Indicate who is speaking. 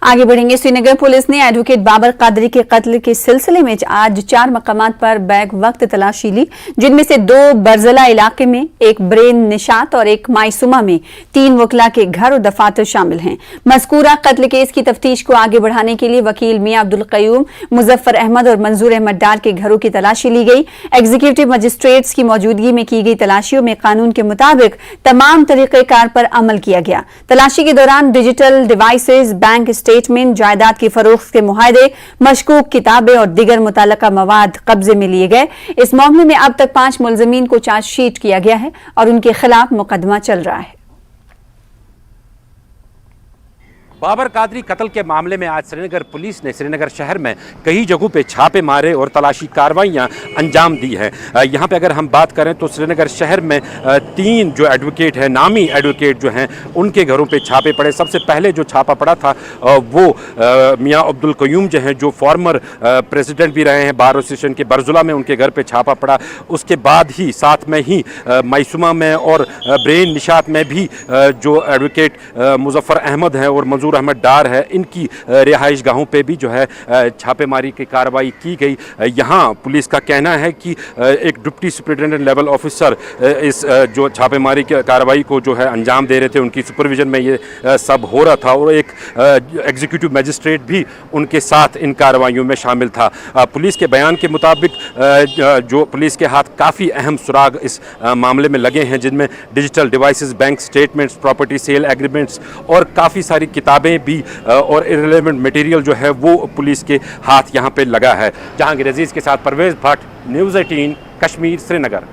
Speaker 1: आगे बढ़ेंगे। श्रीनगर पुलिस ने एडवोकेट बाबर कादरी के कत्ल के सिलसिले में आज 4 मकामात पर बैक वक्त तलाशी ली, जिनमें से 2 बरजला इलाके में, एक ब्रेन निशात और एक मायसुमा में 3 वकला के घर और दफातर शामिल हैं। मज़कूरा कत्ल केस की तफ्तीश को आगे बढ़ाने के लिए वकील मियां अब्दुल क़य्यूम, मुजफ्फर अहमद और मंजूर अहमद डार के घरों की तलाशी ली गई। एग्जीक्यूटिव मजिस्ट्रेट्स की मौजूदगी में की गई तलाशियों में कानून के मुताबिक तमाम तरीक़ेकार पर अमल किया गया। तलाशी के दौरान डिजिटल डिवाइसेज, बैंक स्टेटमेंट, जायदाद की फरोख्त के मुआहदे, मशकूक किताबें और दीगर मुतल्लका मवाद कब्जे में लिए गए। इस मामले में अब तक 5 मुलजमीन को चार्जशीट किया गया है और उनके खिलाफ मुकदमा चल रहा है।
Speaker 2: बाबर कादरी कत्ल के मामले में आज श्रीनगर पुलिस ने श्रीनगर शहर में कई जगहों पे छापे मारे और तलाशी कार्रवाइयां अंजाम दी हैं। यहाँ पे अगर हम बात करें तो श्रीनगर शहर में 3 जो एडवोकेट हैं, नामी एडवोकेट जो हैं, उनके घरों पे छापे पड़े। सबसे पहले जो छापा पड़ा था वो मियां अब्दुल क़य्यूम जो हैं, जो फॉर्मर प्रेसिडेंट भी रहे हैं बार एसोसिएशन के, बरजुला में उनके घर पर छापा पड़ा। उसके बाद ही साथ में ही मायसुमा में और ब्रेन निशात में भी जो एडवोकेट मुजफ्फर अहमद हैं और मंजूर अहमद डार है, इनकी रिहाइश गाहों पे भी जो है छापेमारी की कार्रवाई की गई। यहाँ पुलिस का कहना है कि एक डिप्टी सुपरिटेंडेंट लेवल ऑफिसर इस जो छापेमारी की कार्रवाई को जो है अंजाम दे रहे थे, उनकी सुपरविजन में ये सब हो रहा था और एक एग्जीक्यूटिव मजिस्ट्रेट भी उनके साथ इन कार्रवाइयों में शामिल था। पुलिस के बयान के मुताबिक जो पुलिस के हाथ काफ़ी अहम सुराग इस मामले में लगे हैं, जिनमें digital devices, bank statements, property sale agreements और काफ़ी सारी किताबें भी और इररिलेवेंट मटेरियल जो है वो पुलिस के हाथ यहाँ पे लगा है। जहांगीर अजीज के साथ परवेज भट्ट, न्यूज़ 18 कश्मीर, श्रीनगर।